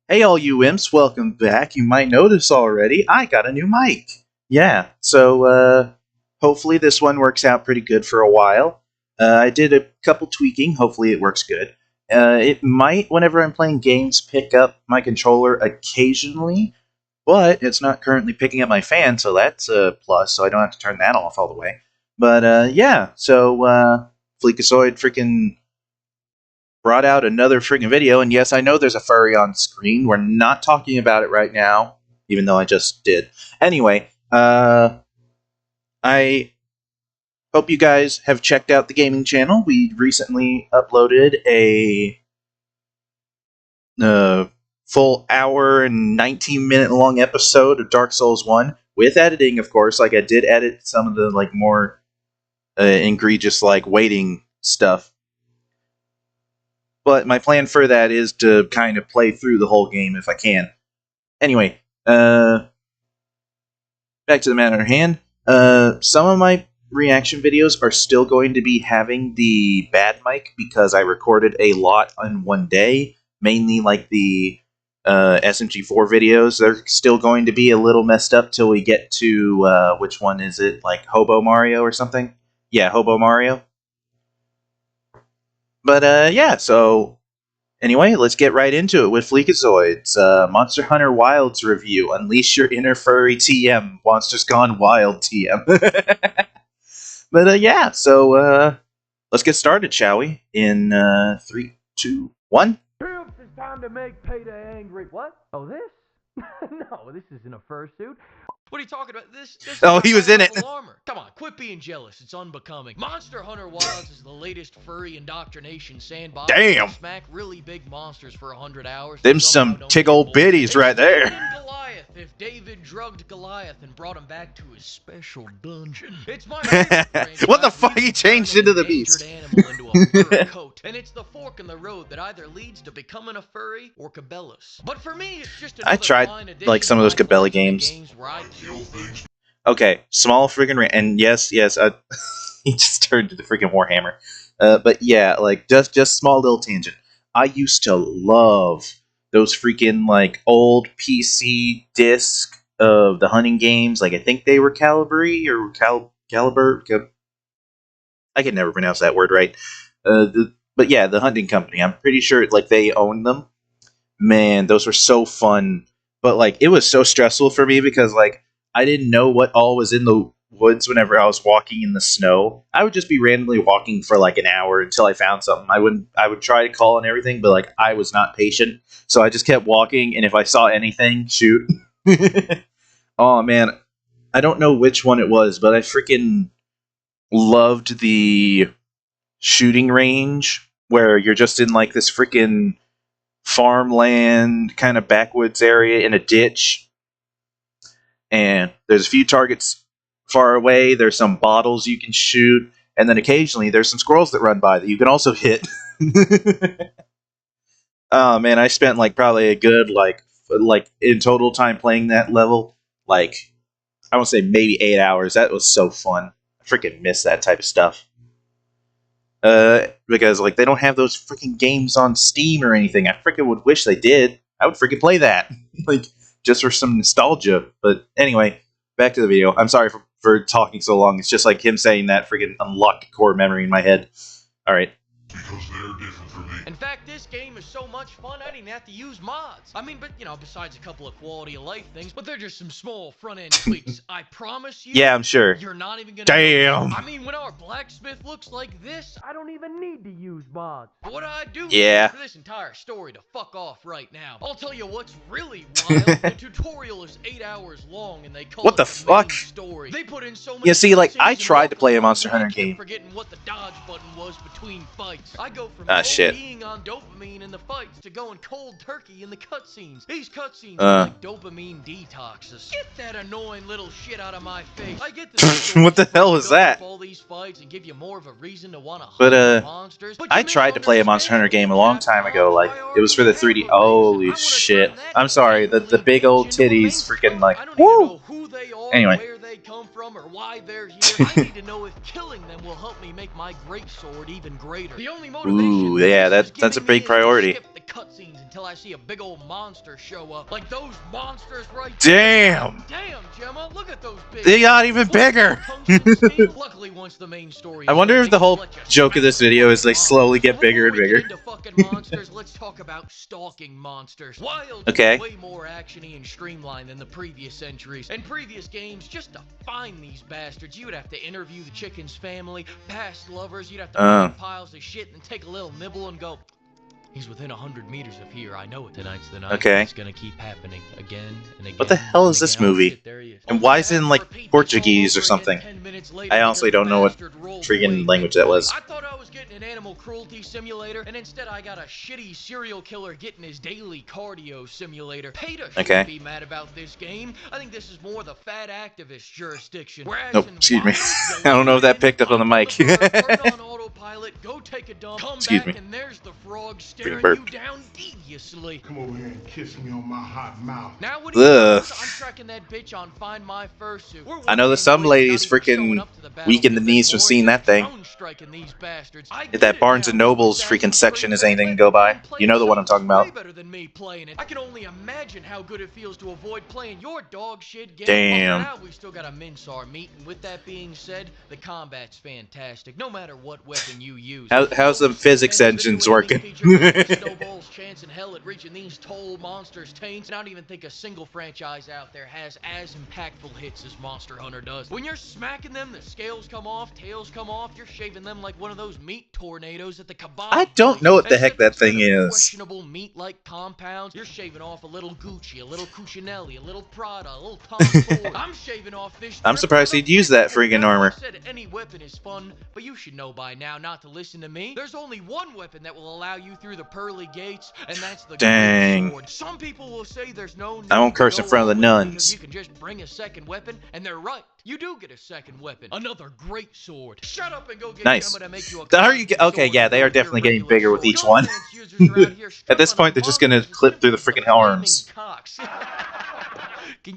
Hey all you imps, welcome back. You might notice already, I got a new mic. Yeah, so hopefully this one works out pretty good for a while. I did a couple tweaking, hopefully it works good. It might, whenever I'm playing games, pick up my controller occasionally, but it's not currently picking up my fan, so that's a plus, so I don't have to turn that off all the way. But yeah, so Fleekazoid freaking brought out another freaking video, and yes, I know there's a furry on screen. We're not talking about it right now, even though I just did. Anyway, I hope you guys have checked out the gaming channel. We recently uploaded a full hour and 19-minute long episode of Dark Souls 1, with editing, of course. Like, I did edit some of the, like, more egregious, like, waiting stuff. But my plan for that is to kind of play through the whole game if I can. Anyway, back to the matter at hand. Some of my reaction videos are still going to be having the bad mic because I recorded a lot on one day. Mainly like the SMG4 videos. They're still going to be a little messed up till we get to, which one is it? Like Hobo Mario or something? Yeah, Hobo Mario. But, yeah, so, anyway, let's get right into it with Fleekazoid's Monster Hunter Wilds review. Unleash your inner furry TM. Monsters Gone Wild TM. But, yeah, so, let's get started, shall we? In, 3, 2, 1. Troops, it's time to make Payday angry. What? Oh, this? No, this isn't a fursuit. What are you talking about? This Oh, he was in it. Armor. Come on, quit being jealous. It's unbecoming. Monster Hunter Wilds is the latest furry indoctrination sandbox. Damn. Smack really big monsters for 100 hours. Them some tick old biddies right there. Goliath, if David drugged Goliath and brought him back to his special dungeon. It's my favorite. What the fuck? He changed into the beast. Animal into a fur coat, and it's the fork in the road that either leads to becoming a furry or Cabela's. But for me, it's just I tried like some of those Cabela games. Okay, small freaking and yes, he just turned to the freaking Warhammer. But yeah, like just small little tangent. I used to love those freaking like old PC disc of the hunting games. Like I think they were Calibri or Caliber. I can never pronounce that word right. But yeah, the hunting company. I'm pretty sure like they owned them. Man, those were so fun. But like it was so stressful for me because like I didn't know what all was in the woods whenever I was walking in the snow. I would just be randomly walking for like an hour until I found something. I would try to call and everything, but like I was not patient. So I just kept walking, and if I saw anything, shoot. Oh man, I don't know which one it was, but I freaking loved the shooting range where you're just in like this freaking farmland kind of backwoods area in a ditch. And there's a few targets far away. There's some bottles you can shoot. And then occasionally there's some squirrels that run by that you can also hit. Oh, man, I spent like probably a good, like in total time playing that level, like, I won't say maybe 8 hours. That was so fun. I freaking miss that type of stuff. Because, like, they don't have those freaking games on Steam or anything. I freaking would wish they did. I would freaking play that. Like, just for some nostalgia. But anyway, back to the video. I'm sorry for talking so long. It's just like him saying that freaking unlocked core memory in my head. Alright. Because they're different from me. In fact, this game is so much fun, I didn't have to use mods. I mean, but, you know, besides a couple of quality of life things, but they're just some small front-end tweaks. I promise you, yeah, I'm sure. You're not even gonna Damn. know. I mean, when our blacksmith looks like this, I don't even need to use mods. But what I do yeah. for this entire story to fuck off right now. I'll tell you what's really wild. The tutorial is 8 hours long, and they call what it the fuck? Story. They put in so many yeah, see, like, I tried to play a Monster Hunter game. Forgetting what the dodge button was between fights. I go from shit. being on dopamine in the fights to going cold turkey in the cutscenes. These cutscenes are like dopamine detoxes. Get that annoying little shit out of my face. I get this. What the hell was that? All these fights and give you more of a reason to want to but monsters. I tried to play a Monster Hunter game a long time ago. Like it was for the 3D. Holy shit! I'm sorry. The big old titties, freaking like woo. Anyway, come from or why they're here. I need to know if killing them will help me make my great sword even greater. The only motivation Ooh, yeah, that's a big priority. skip the cutscenes until I see a big old monster show up. Like those monsters right Damn! there. Damn, Gemma, look at those big. They got even bigger! Luckily, once the main story I wonder if the whole joke of this video is they slowly get bigger and bigger. Into fucking monsters, let's talk about stalking monsters. Wild Okay. is way more actiony and streamlined than the previous entries. In previous games, just to find these bastards, you would have to interview the chicken's family, past lovers, you'd have to find piles of shit and take a little nibble and go, he's within 100 meters of here. I know it. Tonight's the night. Okay. It's gonna keep happening again and again. What the hell is this movie? And why is it in, like, Portuguese or something? I honestly don't know what freaking language that was. I thought I was getting an animal cruelty simulator, and instead I got a shitty serial killer getting his daily cardio simulator. PETA shouldn't be mad about this game. I think this is more the fat activist jurisdiction. Nope, excuse me. I don't know if that picked up on the mic. Turn on autopilot, go take a dump, come Excuse back, me. and there's the frog staring Burp. you down deviously. Come over here and kiss me on my hot mouth. Now what do you Ugh. know? I'm tracking that bitch on Find My Fursuit. I know that some ladies freaking weak in the knees from seeing that thing. If that Barnes & Noble's freaking section is anything to go by, you know the one I'm talking about. Better than me playing it. I can only imagine how good it feels to avoid playing your dog shit game. Damn. Now we still gotta mince our meat, and with that being said, the combat's fantastic. No matter what weapon you use. How's the physics engines working? Snowball's chance in hell at reaching these toll monsters' taints. And I don't even think a single franchise out there has as impactful hits as Monster Hunter does. When you're smacking them, the scales come off, tails come off, you're shaving them like one of those meat tornadoes at the kebab. I don't know what the heck that thing is. Questionable meat-like compounds. You're shaving off a little Gucci, a little Cucinelli, a little Prada, a little Tom Ford. I'm shaving off this. I'm surprised he'd use that friggin' armor. I said any weapon is fun, but you should know by now not to listen to me. There's only one weapon that will allow you through the pearly gates, and that's the Dang. sword. Some people will say there's no need I won't curse to in go front of the all in nuns. because you can just bring a second weapon, and they're right. You do get a second weapon. Another great sword. Shut up and go get Nice. Gemma to make you a Are you okay, yeah, they are definitely getting bigger with each one. At this point, they're just gonna clip through the freaking arms.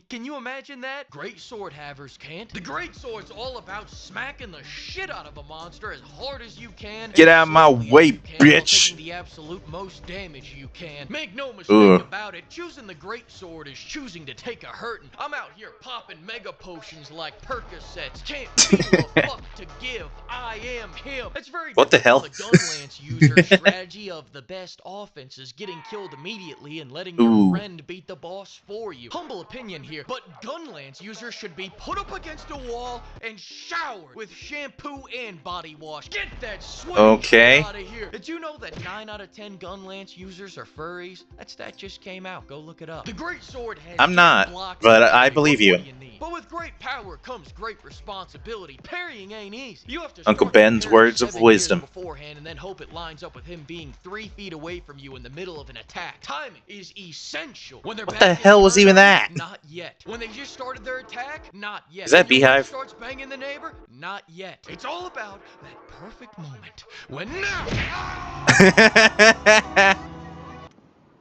Can you imagine that? Great sword havers can't. The great sword's all about smacking the shit out of a monster as hard as you can. Get out of my way, bitch. Taking the absolute most damage you can. Make no mistake about it, choosing the great sword is choosing to take a hurtin'. I'm out here popping mega potions like Percocets. Can't feel a fuck to give. I am him. It's very What the hell? The Gunlance user strategy of the best offense is getting killed immediately and letting your friend beat the boss for you. Humble opinion here, but Gunlance users should be put up against a wall and showered with shampoo and body wash. Get that sweat out of here. Did you know that 9 out of 10 Gunlance users are furries? That stat just came out. Go look it up. The great sword has I'm not, blocks but and I believe you. But with great power comes great responsibility. Parrying ain't easy. You have to Uncle start the Ben's parry words of 7 wisdom. years beforehand and then hope it lines up with him being 3 feet away from you in the middle of an attack. Timing is essential. When they're What the hell was even that? Not yet. When they just started their attack, not yet. Is that When your Beehive? starts banging the neighbor, not yet. It's all about that perfect moment when now.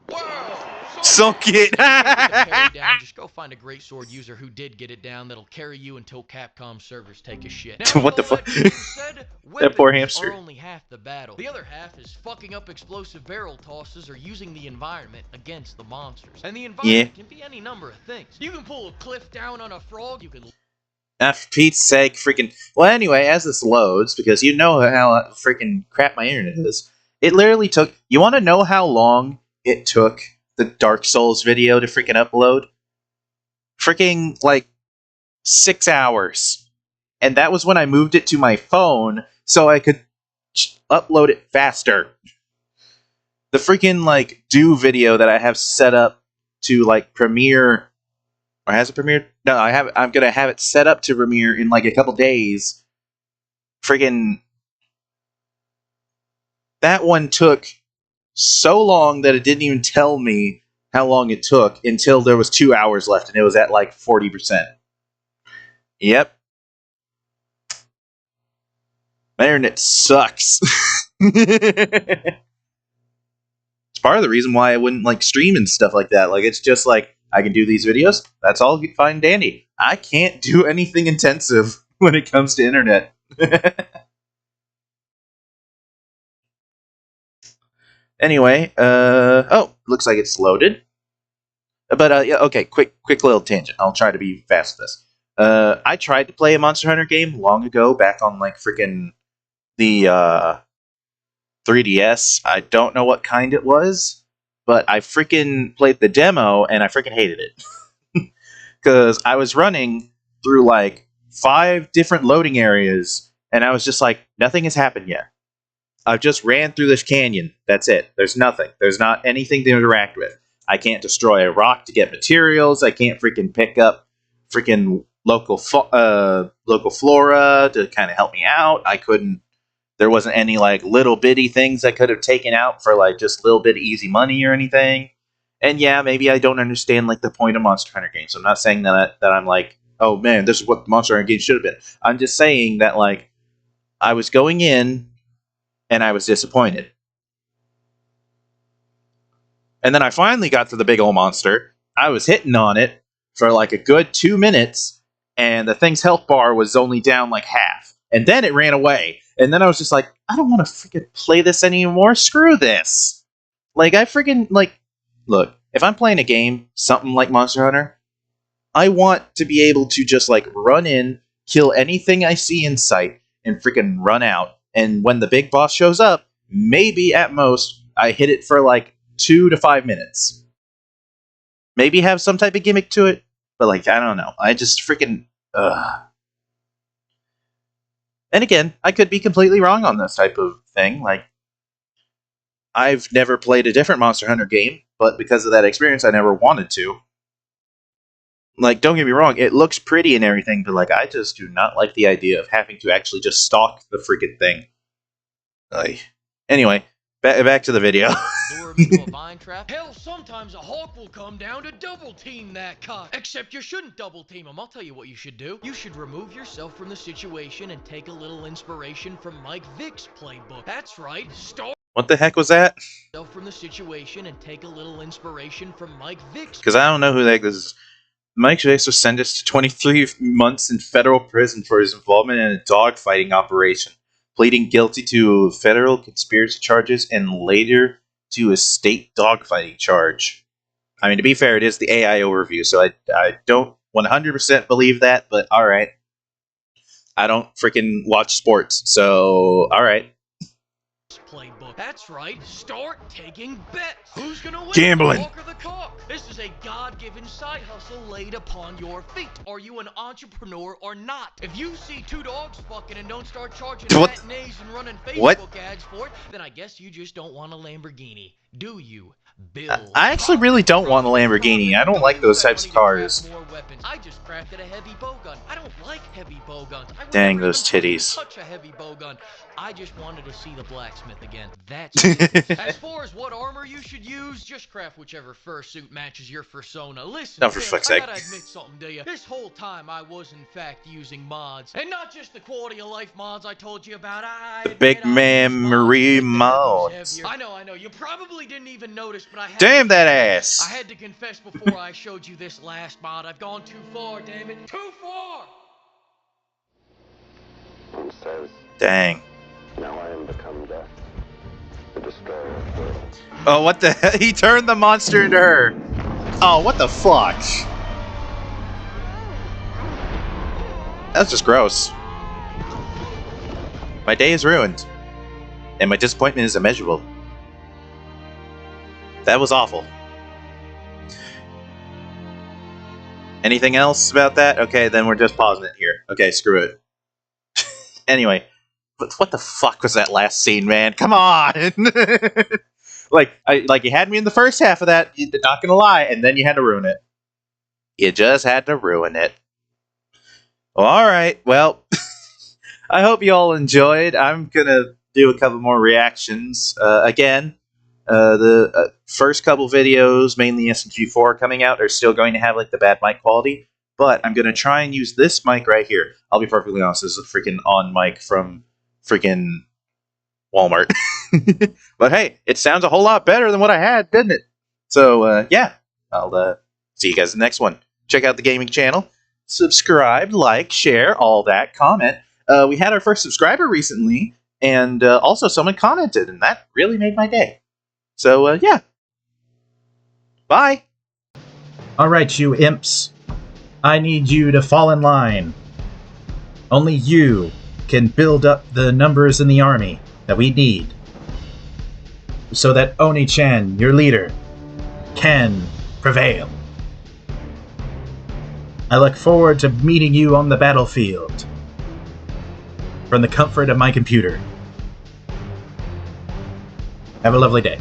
Whoa! Sunk it. Down, just go find a great sword user who did get it down that'll carry you until Capcom servers take a shit. Now, What the fuck? Said, That poor weapons hamster. are only half the battle. The other half is fucking up explosive barrel tosses or using the environment against the monsters. And the environment can be any number of things. You can pull a cliff down on a frog, you can... For Pete's sake, freaking... Well, anyway, as this loads, because you know how freaking crap my internet is, it literally took... You want to know how long it took the Dark Souls video to freaking upload? Freaking, like, 6 hours. And that was when I moved it to my phone so I could upload it faster. The freaking, like, do video that I have set up to, like, premiere... Or has it premiered? No, I'm gonna have it set up to premiere in, like, a couple days. Freaking... That one took so long that it didn't even tell me how long it took until there was 2 hours left and it was at like 40%. Yep. My internet sucks. It's part of the reason why I wouldn't like stream and stuff like that. Like, it's just like, I can do these videos, that's all fine and dandy. I can't do anything intensive when it comes to internet. Anyway, looks like it's loaded. But yeah, okay, quick little tangent. I'll try to be fast with this. I tried to play a Monster Hunter game long ago, back on like freaking the 3DS. I don't know what kind it was, but I freaking played the demo and I freaking hated it because I was running through like 5 different loading areas, and I was just like, nothing has happened yet. I've just ran through this canyon. That's it. There's nothing. There's not anything to interact with. I can't destroy a rock to get materials. I can't freaking pick up freaking local flora to kind of help me out. I couldn't. There wasn't any like little bitty things I could have taken out for like just little bit of easy money or anything. And yeah, maybe I don't understand like the point of Monster Hunter games. I'm not saying that I'm like, oh man, this is what Monster Hunter games should have been. I'm just saying that like I was going in and I was disappointed. And then I finally got to the big old monster. I was hitting on it for like a good 2 minutes, and the thing's health bar was only down like half. And then it ran away. And then I was just like, I don't want to freaking play this anymore. Screw this. Like, I freaking, like, look, if I'm playing a game, something like Monster Hunter, I want to be able to just, like, run in, kill anything I see in sight, and freaking run out. And when the big boss shows up, maybe at most, I hit it for, like, 2 to 5 minutes. Maybe have some type of gimmick to it, but like, I don't know. I just freaking, And again, I could be completely wrong on this type of thing. Like, I've never played a different Monster Hunter game, but because of that experience, I never wanted to. Like, don't get me wrong, it looks pretty and everything, but like, I just do not like the idea of having to actually just stalk the freaking thing. Anyway, back to the video. Lure him into a vine trap. Hell, sometimes a hawk will come down to double team that cock. Except you shouldn't double team him. I'll tell you what you should do. You should remove yourself from the situation and take a little inspiration from Mike Vick's playbook. That's right. Start What the heck was that? yourself from the situation and take a little inspiration from Mike Vick's. Because I don't know who the heck this is. Mike Vick was sentenced to 23 months in federal prison for his involvement in a dogfighting operation, pleading guilty to federal conspiracy charges and later to a state dogfighting charge. I mean, to be fair, it is the AI overview, so I don't 100% believe that, but alright. I don't freaking watch sports, so alright. Playbook. That's right. Start taking bets. Who's gonna win? Gambling. The hawk or the cock? This is a God-given side hustle laid upon your feet. Are you an entrepreneur or not? If you see 2 dogs fucking and don't start charging matinees and running Facebook ads for it, then I guess you just don't want a Lamborghini. Do you? Bill. I actually really don't want a Lamborghini. I don't like those types of cars. More weapons. I just crafted a heavy bow gun. I don't like heavy bow guns. I would Dang, never those even titties. touch a heavy bow gun. I just wanted to see the blacksmith again. That's it. As far as what armor you should use, just craft whichever fursuit matches your fursona. Listen, No, for Tim, fuck's I sake. gotta admit something to you. This whole time I was in fact using mods. And not just the quality of life mods I told you about. The big memory mods. I know. You probably didn't even notice, but I had Damn to that confess. ass. I had to confess before I showed you this last mod. I've gone too far, damn it. Too far! One says, Dang. now I am become death, the destroyer of worlds. Oh, what the hell? He turned the monster into her. Oh, what the fuck? That's just gross. My day is ruined. And my disappointment is immeasurable. That was awful. Anything else about that? Okay, then we're just pausing it here. Okay, screw it. Anyway, but what the fuck was that last scene, man? Come on! like you had me in the first half of that, you're not gonna lie, and then you had to ruin it. You just had to ruin it. Alright, well, I hope you all enjoyed. I'm gonna do a couple more reactions. Again, the first couple videos, mainly SMG4 coming out, are still going to have like the bad mic quality, but I'm going to try and use this mic right here. I'll be perfectly honest, this is a freaking on mic from freaking Walmart. But hey, it sounds a whole lot better than what I had, didn't it? So, yeah, I'll see you guys in the next one. Check out the gaming channel. subscribe, like, share, all that, comment. We had our first subscriber recently, and also someone commented, and that really made my day. So, yeah. Bye. Alright, you imps. I need you to fall in line. Only you can build up the numbers in the army that we need, so that Oni-Chan, your leader, can prevail. I look forward to meeting you on the battlefield from the comfort of my computer. Have a lovely day.